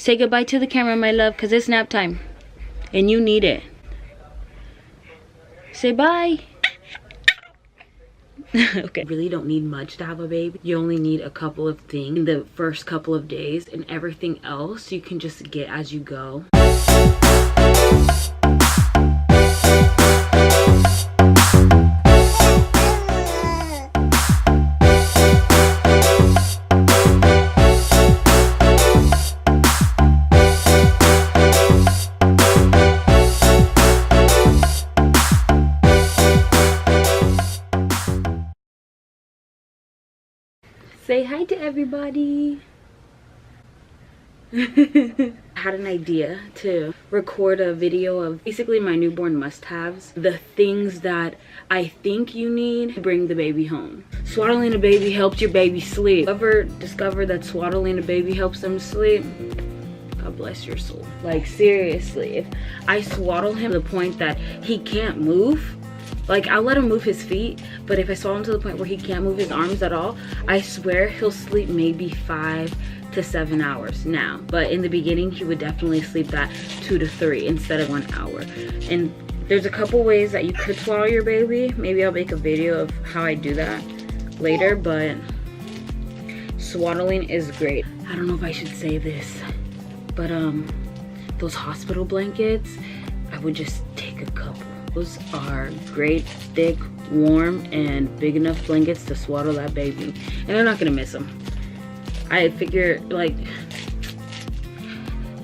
Say goodbye to the camera, my love, because it's nap time. And you need it. Say bye. Okay. You really don't need much to have a baby. You only need a couple of things in the first couple of days, and everything else you can just get as you go. Say hi to everybody. I had an idea to record a video of basically my newborn must-haves, the things that I think you need to bring the baby home. Swaddling a baby helps your baby sleep. Whoever discovered that swaddling a baby helps them sleep, God bless your soul. Like seriously, if I swaddle him to the point that he can't move, like I'll let him move his feet, but if I swaddle him to the point where he can't move his arms at all, I swear he'll sleep maybe 5 to 7 hours now. But in the beginning, he would definitely sleep that 2 to 3 instead of 1 hour. And there's a couple ways that you could swaddle your baby. Maybe I'll make a video of how I do that later, but swaddling is great. I don't know if I should say this, but those hospital blankets, I would just take a couple. Those are great, thick, warm, and big enough blankets to swaddle that baby. And they're not gonna miss them. I figure, like,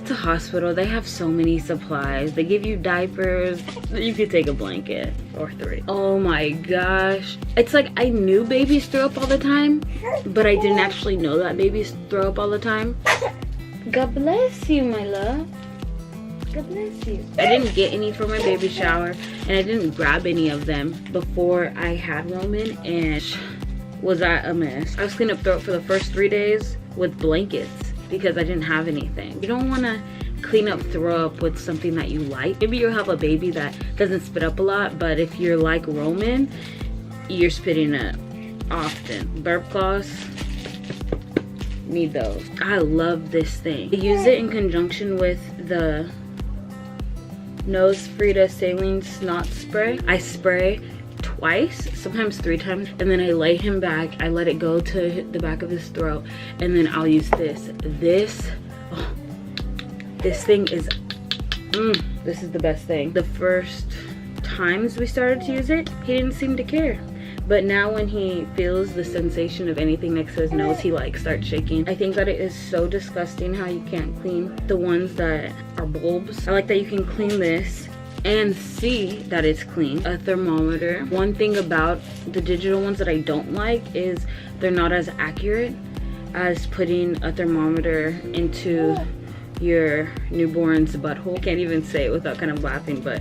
it's a hospital. They have so many supplies. They give you diapers. You could take a blanket or 3. Oh my gosh. It's like I knew babies throw up all the time, but I didn't actually know that babies throw up all the time. God bless you, my love. God bless you. I didn't get any for my baby shower, and I didn't grab any of them before I had Roman, and was that a mess. I was cleaning up throat for the first 3 days with blankets because I didn't have anything. You don't want to clean up throw up with something that you like. Maybe you'll have a baby that doesn't spit up a lot, but if you're like Roman, you're spitting up often. Burp cloths, need those. I love this thing. I use it in conjunction with the Nose Frida saline snot spray. I spray twice, sometimes 3 times, and then I lay him back. I let it go to the back of his throat, and then I'll use this. This thing is, this is the best thing. The first times we started to use it, he didn't seem to care. But now when he feels the sensation of anything next to his nose, he like starts shaking. I think that it is so disgusting how you can't clean the ones that are bulbs. I like that you can clean this and see that it's clean. A thermometer. One thing about the digital ones that I don't like is they're not as accurate as putting a thermometer into your newborn's butthole. I can't even say it without kind of laughing, but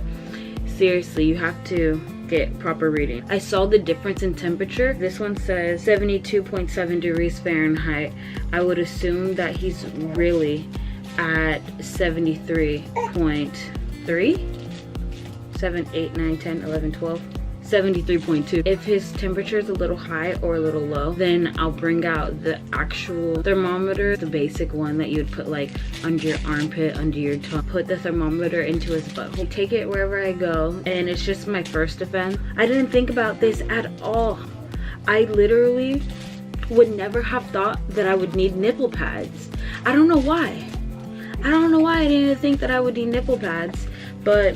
seriously, you have to get proper reading. I saw the difference in temperature. This one says 72.7 degrees Fahrenheit. I would assume that he's really at 73.3. 7, 8, 9, 10, 11, 12. 73.2. If his temperature is a little high or a little low, then I'll bring out the actual thermometer, the basic one that you would put like under your armpit, under your tongue. Put the thermometer into his butthole. Take it wherever I go, and it's just my first defense. I didn't think about this at all. I literally would never have thought that I would need nipple pads. I don't know why. I don't know why I didn't think that I would need nipple pads, but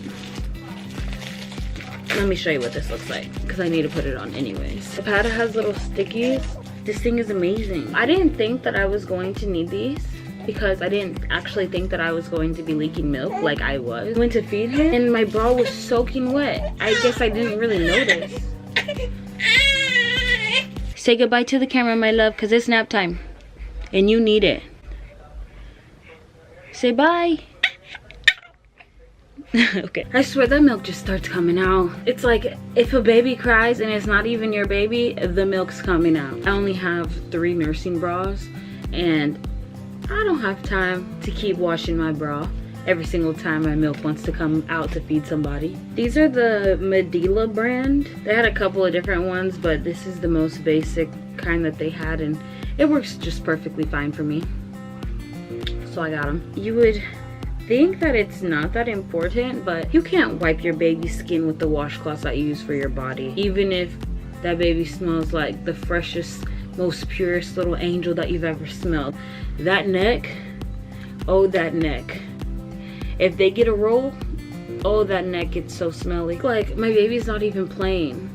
let me show you what this looks like, because I need to put it on anyways. The pad has little stickies. This thing is amazing. I didn't think that I was going to need these because I didn't actually think that I was going to be leaking milk like I was. I went to feed him and my bra was soaking wet. I guess I didn't really notice. Say goodbye to the camera, my love, because it's nap time and you need it. Say bye. Okay. I swear that milk just starts coming out. It's like if a baby cries and it's not even your baby, the milk's coming out. I only have 3 nursing bras and I don't have time to keep washing my bra every single time my milk wants to come out to feed somebody. These are the Medela brand. They had a couple of different ones, but this is the most basic kind that they had, and it works just perfectly fine for me. so I got them. You would think that it's not that important, but you can't wipe your baby's skin with the washcloths that you use for your body, even if that baby smells like the freshest, most purest little angel that you've ever smelled. That neck, oh, that neck. If they get a roll, oh, that neck gets so smelly. Like, my baby's not even playing.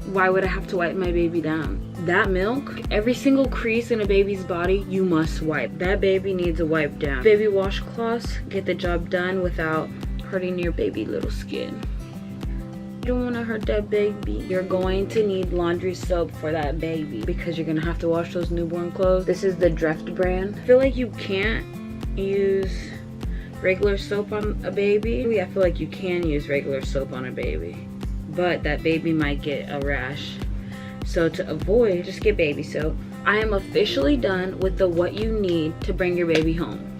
Why would I have to wipe my baby down? That milk, every single crease in a baby's body, you must wipe. That baby needs a wipe down. Baby washcloths get the job done without hurting your baby little skin. You don't want to hurt that baby. You're going to need laundry soap for that baby because you're going to have to wash those newborn clothes. This is the Dreft brand. I feel like you can't use regular soap on a baby. I feel like you can use regular soap on a baby, but that baby might get a rash. So to avoid, just get baby soap. I am officially done with the what you need to bring your baby home.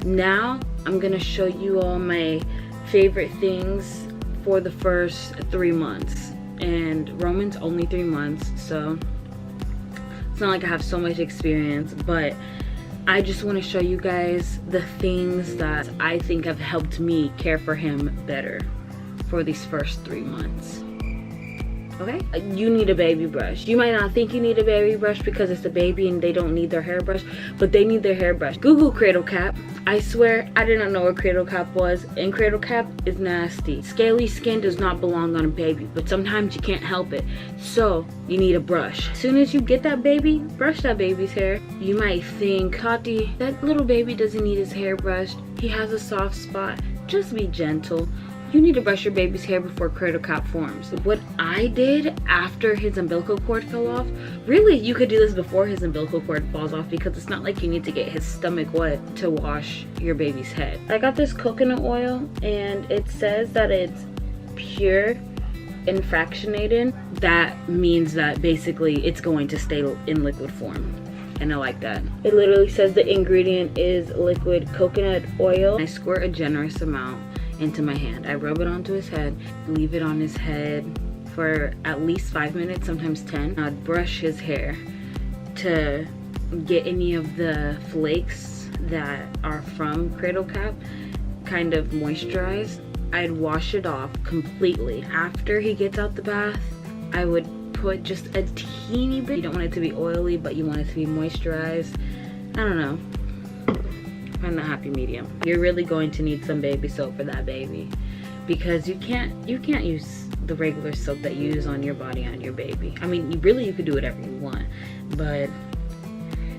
Now I'm gonna show you all my favorite things for the first 3 months. And Roman's only 3 months, so it's not like I have so much experience, but I just want to show you guys the things that I think have helped me care for him better for these first 3 months. Okay? You need a baby brush. You might not think you need a baby brush because it's a baby and they don't need their hairbrush, but they need their hairbrush. Google cradle cap. I swear I did not know what cradle cap was, and cradle cap is nasty. Scaly skin does not belong on a baby, but sometimes you can't help it, so you need a brush. As soon as you get that baby, brush that baby's hair. You might think, Tati, that little baby doesn't need his hair brushed. He has a soft spot. Just be gentle. You need to brush your baby's hair before cradle cap forms. What I did after his umbilical cord fell off, really you could do this before his umbilical cord falls off because it's not like you need to get his stomach wet to wash your baby's head. I got this coconut oil and it says that it's pure and fractionated. That means that basically it's going to stay in liquid form. And I like that. It literally says the ingredient is liquid coconut oil. I squirt a generous amount into my hand. I rub it onto his head, leave it on his head for at least 5 minutes, sometimes 10. I'd brush his hair to get any of the flakes that are from cradle cap kind of moisturized. I'd wash it off completely. After he gets out the bath, I would put just a teeny bit. You don't want it to be oily, but you want it to be moisturized. I don't know. Find the happy medium. You're really going to need some baby soap for that baby because you can't use the regular soap that you use on your body on your baby. I mean, you could do whatever you want, but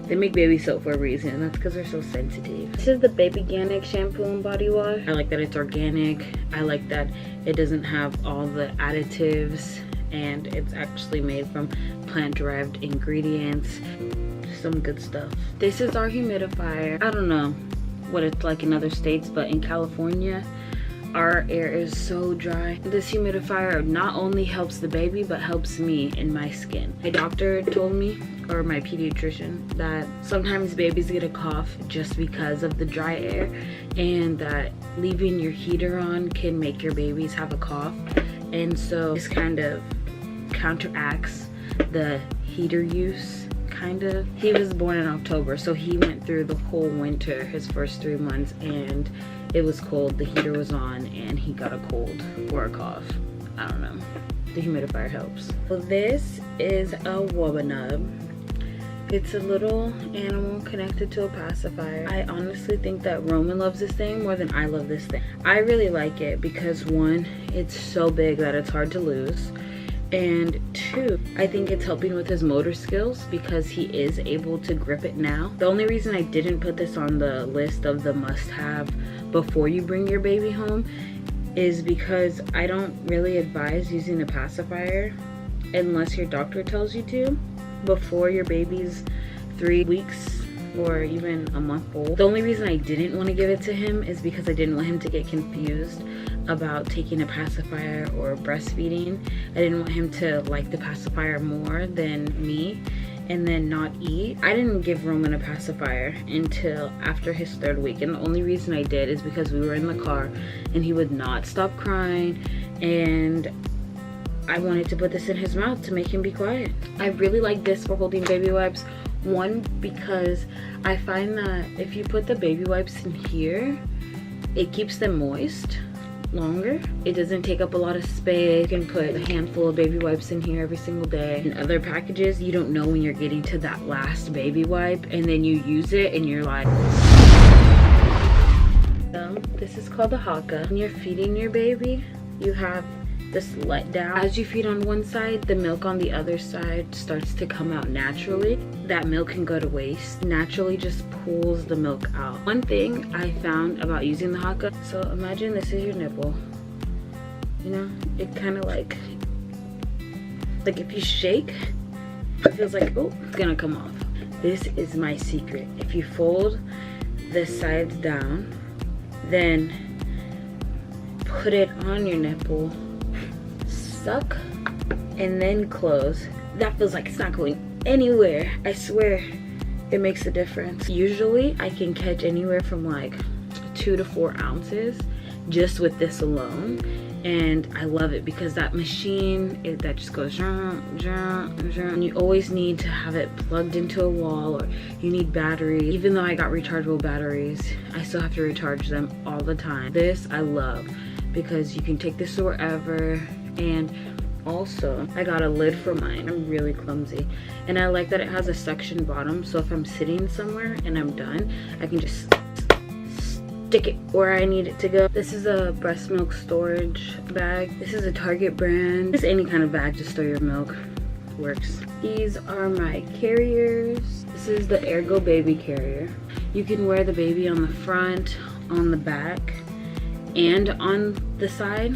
they make baby soap for a reason. That's because they're so sensitive. This is the Baby Organic shampoo and body wash. I like that it's organic. I like that it doesn't have all the additives and it's actually made from plant-derived ingredients. Some good stuff. This is our humidifier. I don't know what it's like in other states, but in California our air is so dry. This humidifier not only helps the baby but helps me in my skin. My doctor told me, or my pediatrician, that sometimes babies get a cough just because of the dry air, and that leaving your heater on can make your babies have a cough, and so this kind of counteracts the heater use. Kind of. He was born in October, so he went through the whole winter, his first 3 months, and it was cold, the heater was on, and he got a cold or a cough. I don't know. The humidifier helps. So this is a Wubbanub. It's a little animal connected to a pacifier. I honestly think that Roman loves this thing more than I love this thing. I really like it because 1, it's so big that it's hard to lose. And 2, I think it's helping with his motor skills because he is able to grip it now. The only reason I didn't put this on the list of the must-have before you bring your baby home is because I don't really advise using a pacifier unless your doctor tells you to before your baby's 3 weeks or even a month old. The only reason I didn't want to give it to him is because I didn't want him to get confused about taking a pacifier or breastfeeding. I didn't want him to like the pacifier more than me and then not eat. I didn't give Roman a pacifier until after his 3rd week, and the only reason I did is because we were in the car and he would not stop crying, and I wanted to put this in his mouth to make him be quiet. I really like this for holding baby wipes One, because I find that if you put the baby wipes in here, it keeps them moist longer. It doesn't take up a lot of space. You can put a handful of baby wipes in here every single day. In other packages, you don't know when you're getting to that last baby wipe, and then you use it and you're like, this is called the haka. When you're feeding your baby, you have this let down. As you feed on one side, the milk on the other side starts to come out naturally. That milk can go to waste. Naturally just pulls the milk out. One thing I found about using the haka, so imagine this is your nipple. You know, it kind of like if you shake, it feels like, oh, it's gonna come off. This is my secret. If you fold the sides down, then put it on your nipple, suck, and then close. That feels like it's not going anywhere. I swear it makes a difference. Usually I can catch anywhere from like 2 to 4 ounces just with this alone, and I love it because that machine that just goes and you always need to have it plugged into a wall, or you need batteries. Even though I got rechargeable batteries, I still have to recharge them all the time. This I love because you can take this to wherever. And also I got a lid for mine. I'm really clumsy, and I like that it has a suction bottom, so if I'm sitting somewhere and I'm done, I can just stick it where I need it to go. This is a breast milk storage bag. This is a Target brand. Just any kind of bag to store your milk works. These are my carriers. This is the Ergo baby carrier. You can wear the baby on the front, on the back, and on the side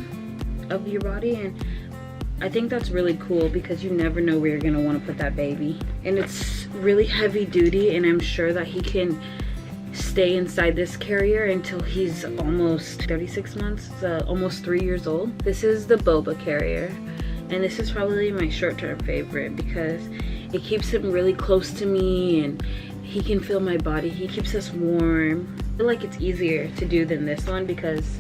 of your body, and I think that's really cool because you never know where you're gonna want to put that baby. And it's really heavy duty, and I'm sure that he can stay inside this carrier until he's almost 36 months, almost 3 years old. This is the boba carrier, and this is probably my short-term favorite because it keeps him really close to me and he can feel my body. He keeps us warm. I feel like it's easier to do than this one because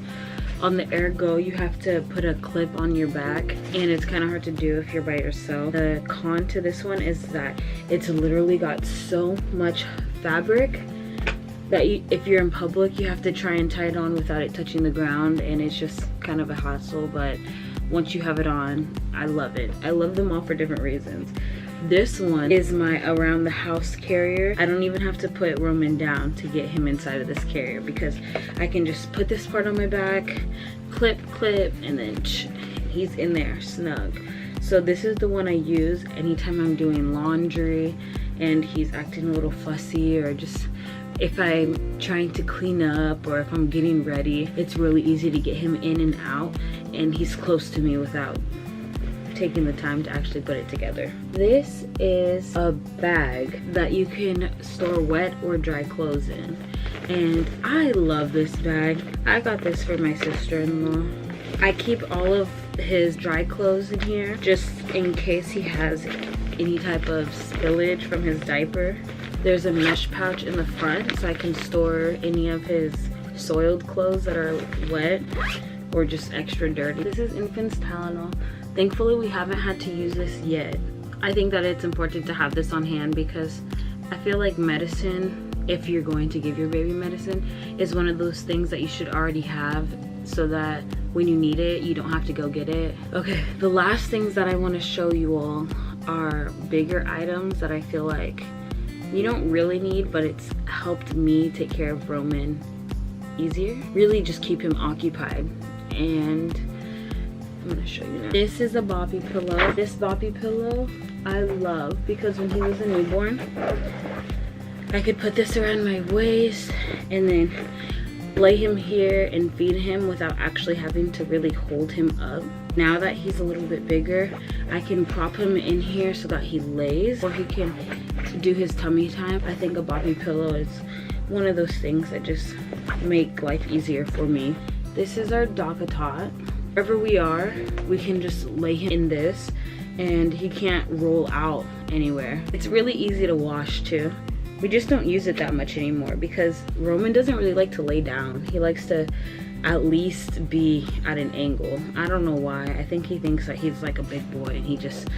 on the Ergo you have to put a clip on your back, and it's kind of hard to do if you're by yourself. The con to this one is that it's literally got so much fabric that if you're in public, you have to try and tie it on without it touching the ground, and it's just kind of a hassle. But once you have it on, I love it. I love them all for different reasons. This one is my around the house carrier. I don't even have to put Roman down to get him inside of this carrier because I can just put this part on my back, clip, and then he's in there snug. So this is the one I use anytime I'm doing laundry and he's acting a little fussy, or just if I'm trying to clean up or if I'm getting ready. It's really easy to get him in and out, and he's close to me without taking the time to actually put it together. This is a bag that you can store wet or dry clothes in, and I love this bag. I got this for my sister-in-law. I keep all of his dry clothes in here just in case he has any type of spillage from his diaper. There's a mesh pouch in the front so I can store any of his soiled clothes that are wet or just extra dirty. This is infant's Tylenol. Thankfully we haven't had to use this yet. I think that it's important to have this on hand because I feel like medicine, if you're going to give your baby medicine, is one of those things that you should already have so that when you need it, you don't have to go get it. Okay, the last things that I want to show you all are bigger items that I feel like you don't really need, but it's helped me take care of Roman easier. Really just keep him occupied. And I'm gonna show you now. This is a Bobby pillow. This Bobby pillow I love because when he was a newborn, I could put this around my waist and then lay him here and feed him without actually having to really hold him up. Now that he's a little bit bigger, I can prop him in here so that he lays, or he can do his tummy time. I think a Bobby pillow is one of those things that just make life easier for me. This is our Dakatot. Wherever we are, we can just lay him in this and he can't roll out anywhere. It's really easy to wash too. We just don't use it that much anymore because Roman doesn't really like to lay down. He likes to at least be at an angle. I don't know why. I think he thinks that he's like a big boy and he just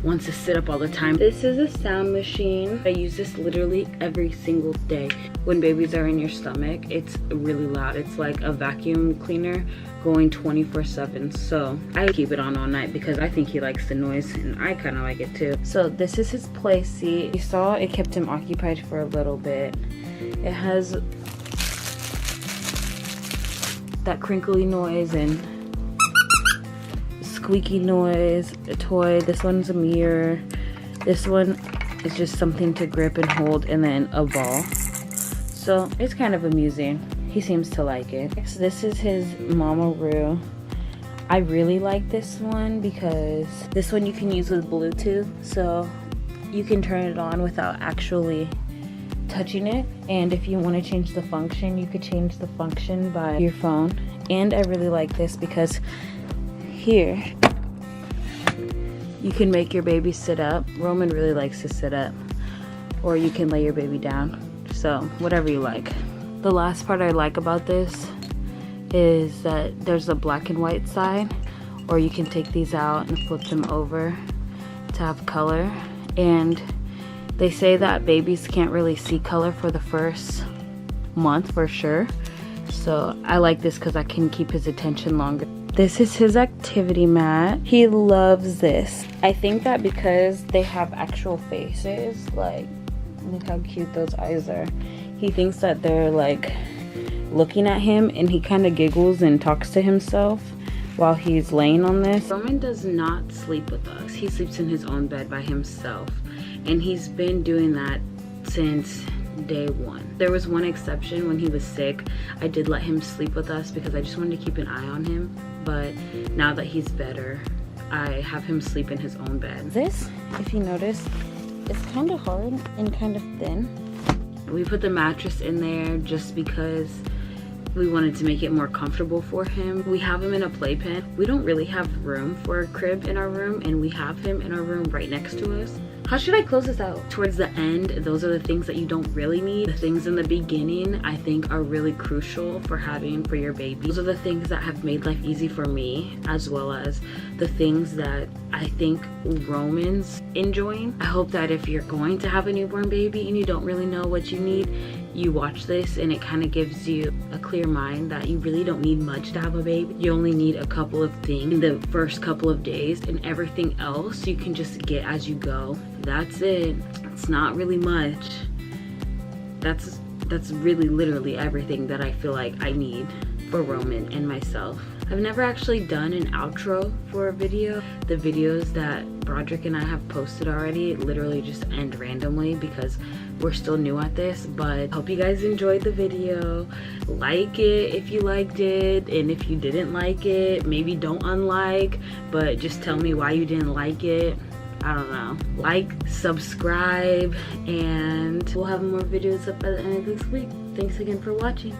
wants to sit up all the time. This is a sound machine. I use this literally every single day. When babies are in your stomach, it's really loud. It's like a vacuum cleaner going 24/7. So I keep it on all night because I think he likes the noise and I kind of like it too. So this is his play seat. You saw it kept him occupied for a little bit. It has that crinkly noise and squeaky noise, a toy. This one's a mirror. This one is just something to grip and hold, and then a ball. So it's kind of amusing. He seems to like it. Next, this is his Mama-Roo. I really like this one because this one you can use with Bluetooth, so you can turn it on without actually touching it. And if you want to change the function, you could change the function by your phone. And I really like this because here you can make your baby sit up. Roman really likes to sit up, or you can lay your baby down, so whatever you like. The last part I like about this is that there's a black and white side, or you can take these out and flip them over to have color. And they say that babies can't really see color for the first month for sure. So I like this because I can keep his attention longer. This is his activity mat. He loves this. I think that because they have actual faces, like look how cute those eyes are. He thinks that they're like looking at him, and he kind of giggles and talks to himself while he's laying on this. Roman does not sleep with us. He sleeps in his own bed by himself, and he's been doing that since day one. There was one exception when he was sick. I did let him sleep with us because I just wanted to keep an eye on him, but now that he's better, I have him sleep in his own bed. This, if you notice, is kind of hard and kind of thin. We put the mattress in there just because we wanted to make it more comfortable for him. We have him in a playpen. We don't really have room for a crib in our room, and we have him in our room right next to us. How should I close this out? Towards the end, those are the things that you don't really need. The things in the beginning, I think, are really crucial for having for your baby. Those are the things that have made life easy for me, as well as the things that I think Roman's enjoying. I hope that if you're going to have a newborn baby and you don't really know what you need, you watch this and it kind of gives you a clear mind that you really don't need much to have a baby. You only need a couple of things in the first couple of days, and everything else you can just get as you go. That's it. It's not really much. That's really literally everything that I feel like I need for Roman and myself. I've never actually done an outro for a video. The videos that Broderick and I have posted already literally just end randomly because we're still new at this. But I hope you guys enjoyed the video. Like it if you liked it, and if you didn't like it, maybe don't unlike, but just tell me why you didn't like it. I don't know. Like, subscribe, and we'll have more videos up by the end of this week. Thanks again for watching.